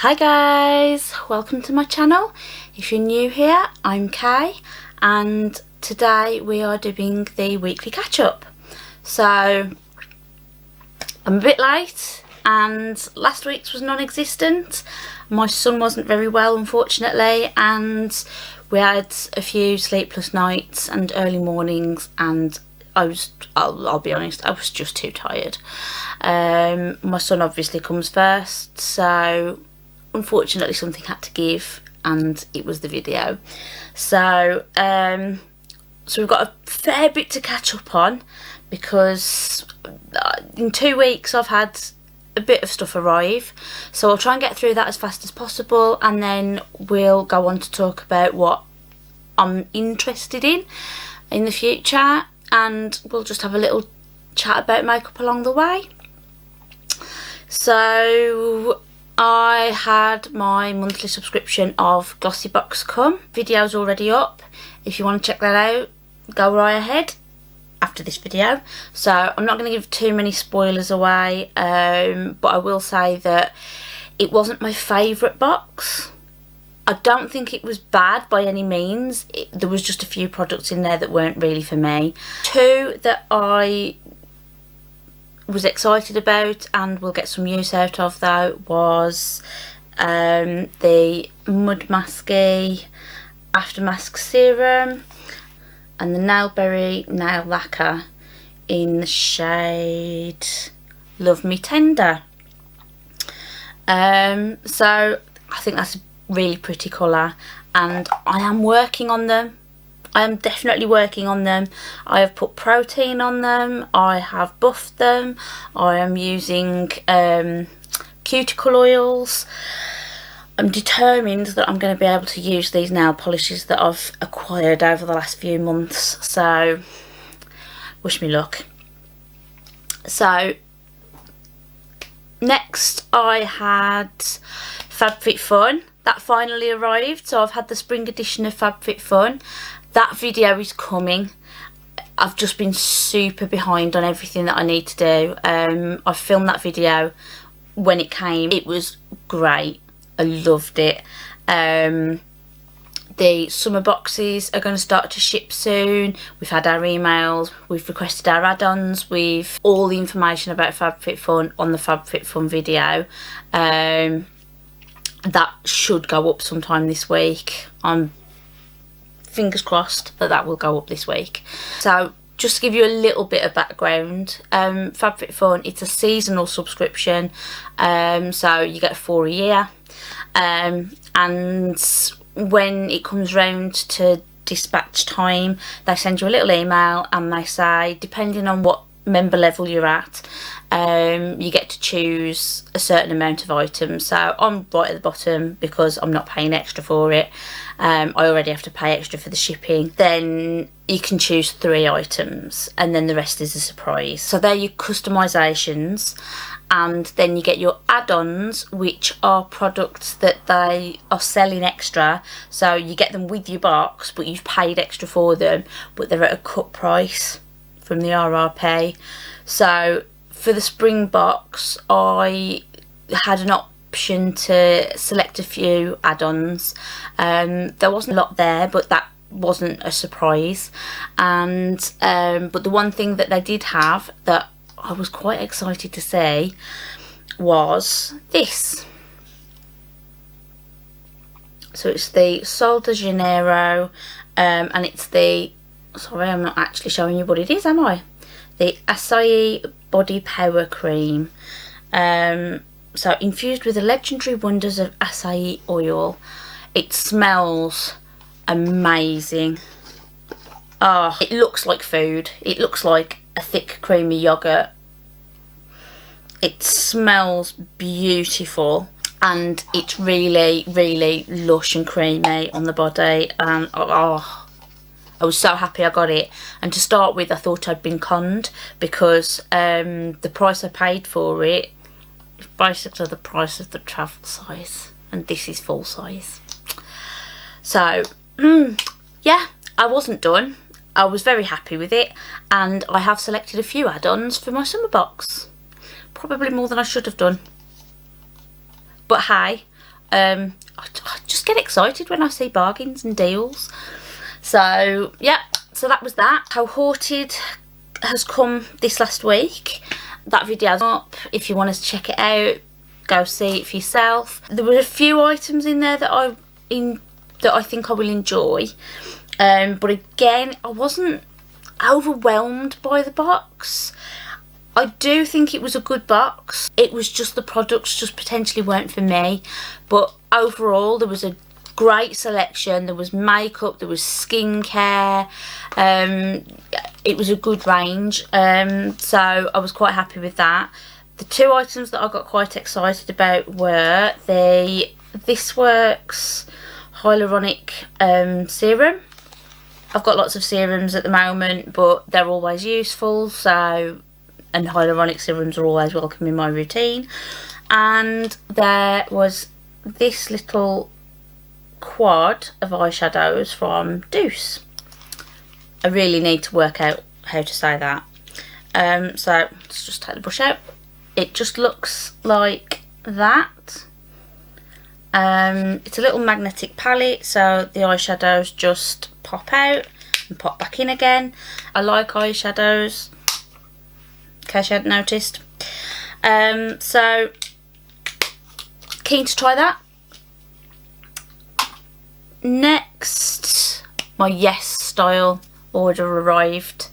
Hi guys, welcome to my channel. If you're new here, I'm Kay and today we are doing the weekly catch up. So I'm a bit late and last week's was non-existent. My son wasn't very well unfortunately, and we had a few sleepless nights and early mornings, and I'll be honest, I was just too tired. My son obviously comes first, so unfortunately something had to give and it was the video. So we've got a fair bit to catch up on because in 2 weeks I've had a bit of stuff arrive, so I'll try and get through that as fast as possible, and then we'll go on to talk about what I'm interested in the future, and we'll just have a little chat about makeup along the way. So I had my monthly subscription of Glossybox come. Video's already up. If you want to check that out, go right ahead after this video. So I'm not going to give too many spoilers away, but I will say that it wasn't my favourite box. I don't think it was bad by any means. There was just a few products in there that weren't really for me. Two that I was excited about and will get some use out of though was the Mud Masky After Mask Serum and the Nailberry Nail Lacquer in the shade Love Me Tender. So I think that's a really pretty colour and I am working on them. I am definitely working on them. I have put protein on them, I have buffed them, I am using cuticle oils. I'm determined that I'm going to be able to use these nail polishes that I've acquired over the last few months, so wish me luck. So next I had FabFitFun. That finally arrived, so I've had the spring edition of FabFitFun. That video is coming. I've just been super behind on everything that I need to do. I filmed that video when it came. It was great. I loved it. The summer boxes are going to start to ship soon. We've had our emails, we've requested our add-ons, we've all the information about FabFitFun on the FabFitFun video. That should go up sometime this week. I'm fingers crossed that will go up this week. So just to give you a little bit of background, FabFitFun, it's a seasonal subscription, so you get 4 a year, and when it comes round to dispatch time they send you a little email and they say, depending on what member level you're at, you get to choose a certain amount of items. So I'm right at the bottom because I'm not paying extra for it. I already have to pay extra for the shipping. Then you can choose 3 items and then the rest is a surprise. So they're your customisations, and then you get your add-ons, which are products that they are selling extra. So you get them with your box but you've paid extra for them, but they're at a cut price from the RRP. So for the spring box I had an option to select a few add-ons. There wasn't a lot there, but that wasn't a surprise. And but the one thing that they did have that I was quite excited to see was this. So it's the Salta Janeiro, and it's the, sorry I'm not actually showing you what it is, am I? The Acai Body Power Cream. So infused with the legendary wonders of acai oil. It smells amazing. Oh, it looks like food. It looks like a thick creamy yoghurt. It smells beautiful and it's really, really lush and creamy on the body, and oh, I was so happy I got it. And to start with, I thought I'd been conned because the price I paid for it is basically the price of the travel size, and this is full size. So yeah, I wasn't done. I was very happy with it, and I have selected a few add-ons for my summer box. Probably more than I should have done. But hey, I just get excited when I see bargains and deals. So yeah, so that was that. Cohorted has come this last week. That video's up. If you want to check it out, go see it for yourself. There were a few items in there that I think I will enjoy. But again, I wasn't overwhelmed by the box. I do think it was a good box. It was just the products just potentially weren't for me. But overall, there was a great selection. There was makeup, there was skincare. It was a good range. So I was quite happy with that. The two items that I got quite excited about were the This Works hyaluronic serum. I've got lots of serums at the moment, but they're always useful, so, and hyaluronic serums are always welcome in my routine. And there was this little quad of eyeshadows from Deuce. I really need to work out how to say that. So let's just take the brush out. It just looks like that. It's a little magnetic palette, so the eyeshadows just pop out and pop back in again. I like eyeshadows, in case you hadn't noticed. So keen to try that. Next, my Yesstyle order arrived.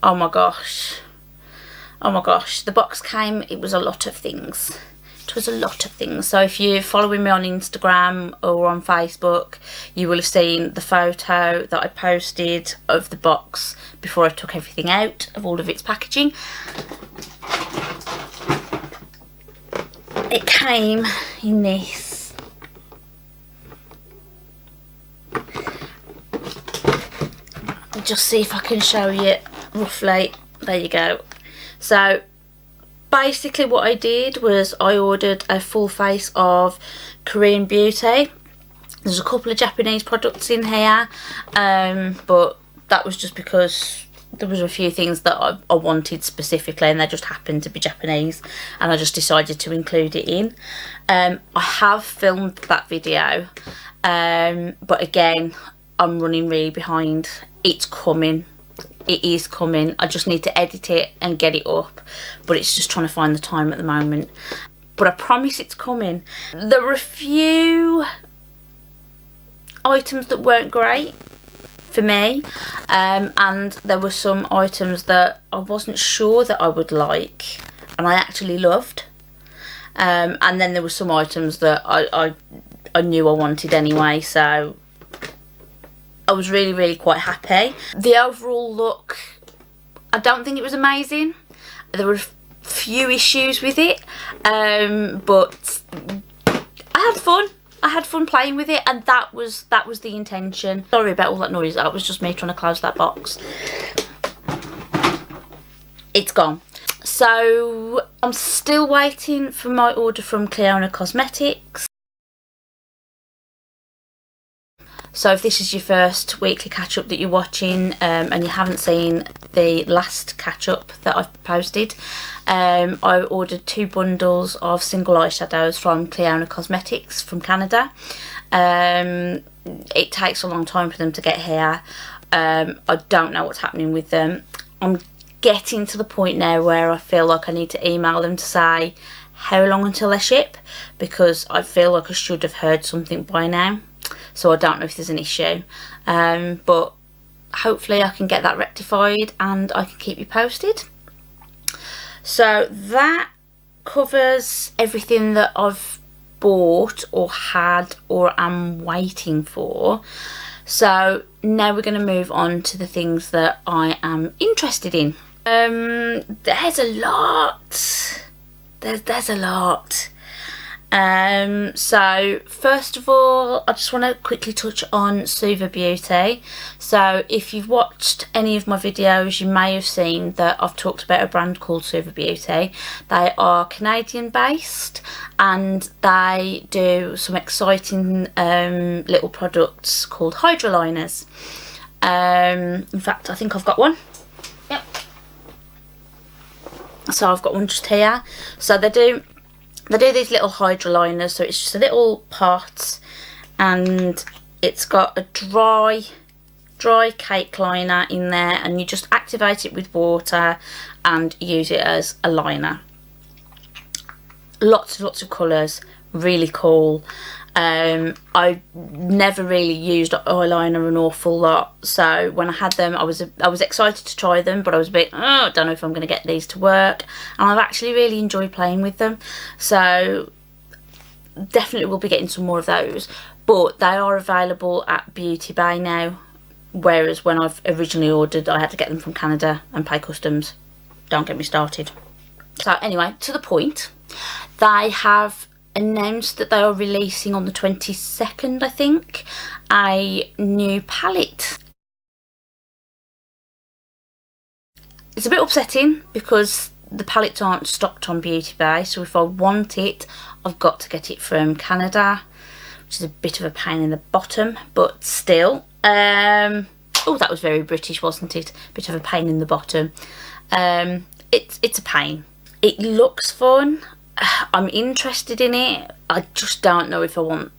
Oh my gosh, the box came, it was a lot of things. It was a lot of things. So if you're following me on Instagram or on Facebook, you will have seen the photo that I posted of the box before I took everything out of all of its packaging. It came in this. I'll just see if I can show you roughly. There you go. So basically what I did was I ordered a full face of Korean Beauty. There's a couple of Japanese products in here, but that was just because there was a few things that I wanted specifically, and they just happened to be Japanese, and I just decided to include it in. I have filmed that video, but again, I'm running really behind. It's coming. It is coming. I just need to edit it and get it up, but it's just trying to find the time at the moment. But I promise it's coming. There were a few items that weren't great for me, and there were some items that I wasn't sure that I would like, and I actually loved. And then there were some items that I knew I wanted anyway, so I was really quite happy. The overall look, I don't think it was amazing. There were a few issues with it, but I had fun. I had fun playing with it, and that was the intention. Sorry about all that noise. That was just me trying to close that box. It's gone. So I'm still waiting for my order from Clionadh Cosmetics. So if this is your first weekly catch-up that you're watching, and you haven't seen the last catch-up that I've posted, I ordered 2 bundles of single eyeshadows from Clionadh Cosmetics from Canada. It takes a long time for them to get here. I don't know what's happening with them. I'm getting to the point now where I feel like I need to email them to say how long until they ship, because I feel like I should have heard something by now. So I don't know if there's an issue, but hopefully I can get that rectified and I can keep you posted. So that covers everything that I've bought or had or am waiting for. So now we're going to move on to the things that I am interested in. There's a lot. There's a lot. So first of all, I just want to quickly touch on Suva Beauty. So if you've watched any of my videos, you may have seen that I've talked about a brand called Suva Beauty. They are Canadian based, and they do some exciting little products called hydroliners. In fact, I think I've got one. Yep. So I've got one just here. So they do They do these little hydro liners, so it's just a little pot, and it's got a dry cake liner in there, and you just activate it with water and use it as a liner. Lots of colours, really cool. I never really used eyeliner an awful lot, so when I had them I was excited to try them, but I was a bit, I don't know if I'm going to get these to work, and I've actually really enjoyed playing with them, so definitely will be getting some more of those. But they are available at Beauty Bay now, whereas when I've originally ordered I had to get them from Canada and pay customs. Don't get me started. So anyway, to the point, they have announced that they are releasing on the 22nd, I think, a new palette. It's a bit upsetting because the palettes aren't stocked on Beauty Bay, so if I want it I've got to get it from Canada, which is a bit of a pain in the bottom, but still. Oh, that was very British, wasn't it? Bit of a pain in the bottom. It's a pain. It looks fun. I'm interested in it. I just don't know if I want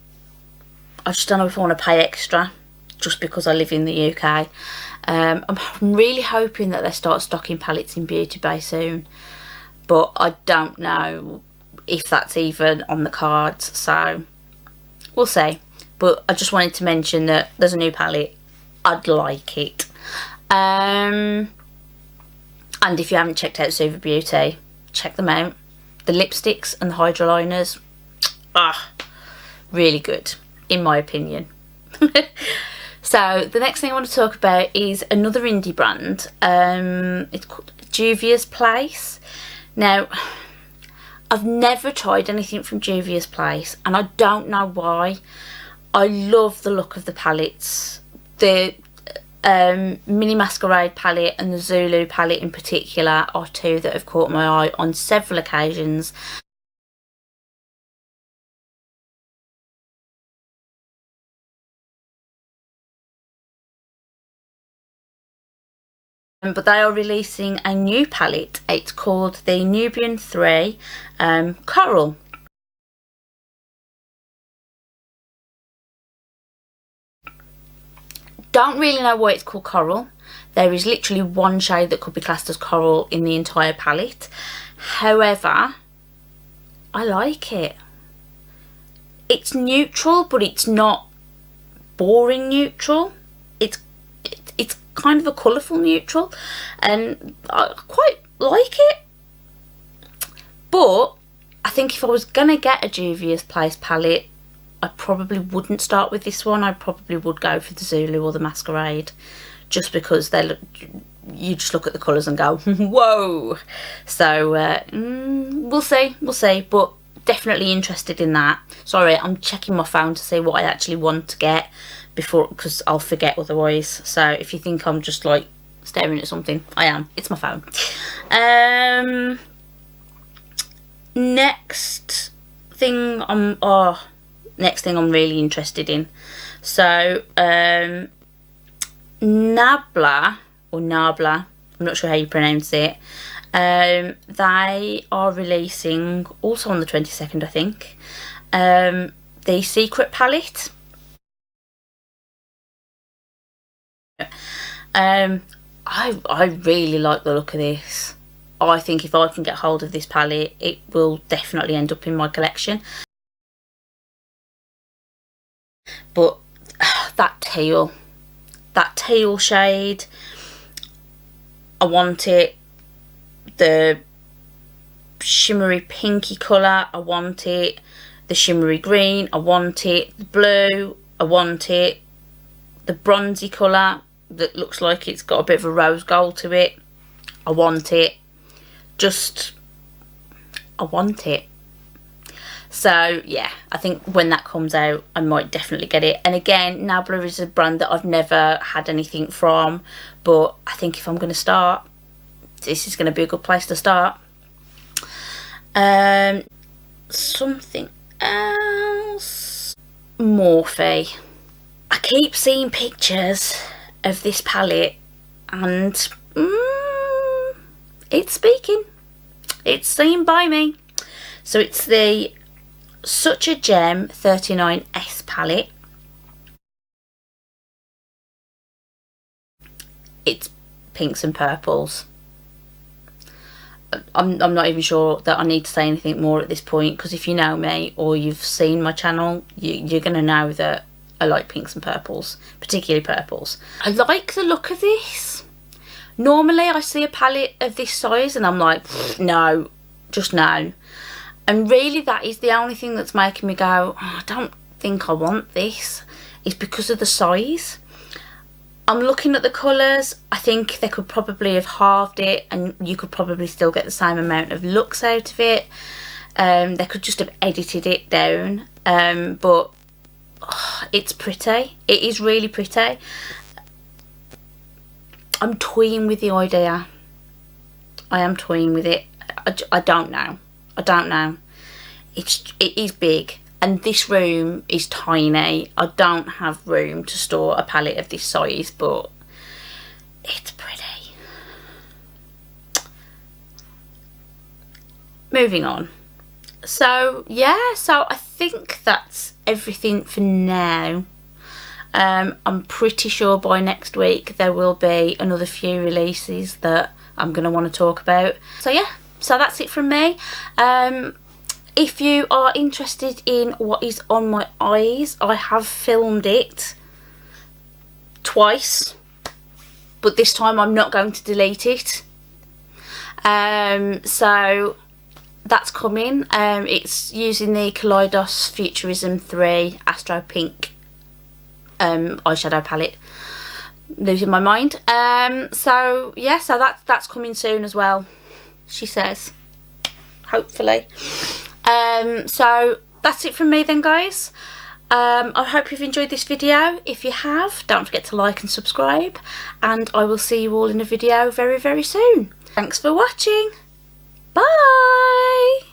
to pay extra just because I live in the UK. I'm really hoping that they start stocking palettes in Beauty Bay soon, but I don't know if that's even on the cards, so we'll see. But I just wanted to mention that there's a new palette. I'd like it. And if you haven't checked out Suva Beauty, check them out. The lipsticks and the hydro liners, really good in my opinion. So the next thing I want to talk about is another indie brand. It's called Juvia's Place. Now, I've never tried anything from Juvia's Place, and I don't know why. I love the look of the palettes. The Mini Masquerade palette and the Zulu palette in particular are two that have caught my eye on several occasions. But they are releasing a new palette. It's called the Nubian 3 Coral. Don't really know why it's called Coral. There is literally one shade that could be classed as coral in the entire palette. However, I like it. It's neutral, but it's not boring neutral. It's kind of a colourful neutral, and I quite like it. But I think if I was gonna get a Juvia's Place palette, I probably wouldn't start with this one. I probably would go for the Zulu or the Masquerade, just because they look, you just look at the colours and go, whoa. So we'll see, but definitely interested in that. Sorry, I'm checking my phone to see what I actually want to get before, because I'll forget otherwise. So if you think I'm just like staring at something, I am. It's my phone. Next thing I'm really interested in. So Nabla, I'm not sure how you pronounce it. They are releasing, also on the 22nd, I think, the Secret palette. I really like the look of this. I think if I can get hold of this palette, it will definitely end up in my collection. But that teal shade, I want it. The shimmery pinky colour, I want it. The shimmery green, I want it. The blue, I want it. The bronzy colour that looks like it's got a bit of a rose gold to it, I want it. I want it. So yeah, I think when that comes out I might definitely get it. And again, Nabla is a brand that I've never had anything from, but I think if I'm going to start, this is going to be a good place to start. Something else, Morphe. I keep seeing pictures of this palette and it's speaking. It's seen by me. So it's the Such a Gem 39S palette. It's pinks and purples. I'm not even sure that I need to say anything more at this point, because if you know me or you've seen my channel, you're going to know that I like pinks and purples, particularly purples. I like the look of this. Normally I see a palette of this size and I'm like, no, just no. And really that is the only thing that's making me go, oh, I don't think I want this. It's because of the size. I'm looking at the colours. I think they could probably have halved it and you could probably still get the same amount of looks out of it. They could just have edited it down. But oh, it's pretty. It is really pretty. I'm toying with the idea. I am toying with it. I don't know. I don't know. It is big. And this room is tiny. I don't have room to store a palette of this size, but it's pretty. Moving on. So yeah, so I think that's everything for now. I'm pretty sure by next week there will be another few releases that I'm going to want to talk about. So yeah, so that's it from me. If you are interested in what is on my eyes, I have filmed it twice, but this time I'm not going to delete it. So that's coming. It's using the Kaleidos Futurism 3 Astro Pink eyeshadow palette. Losing my mind. So yeah, so that's coming soon as well, she says, hopefully. So that's it from me then, guys. I hope you've enjoyed this video. If you have, don't forget to like and subscribe, and I will see you all in a video very, very soon. Thanks for watching. Bye.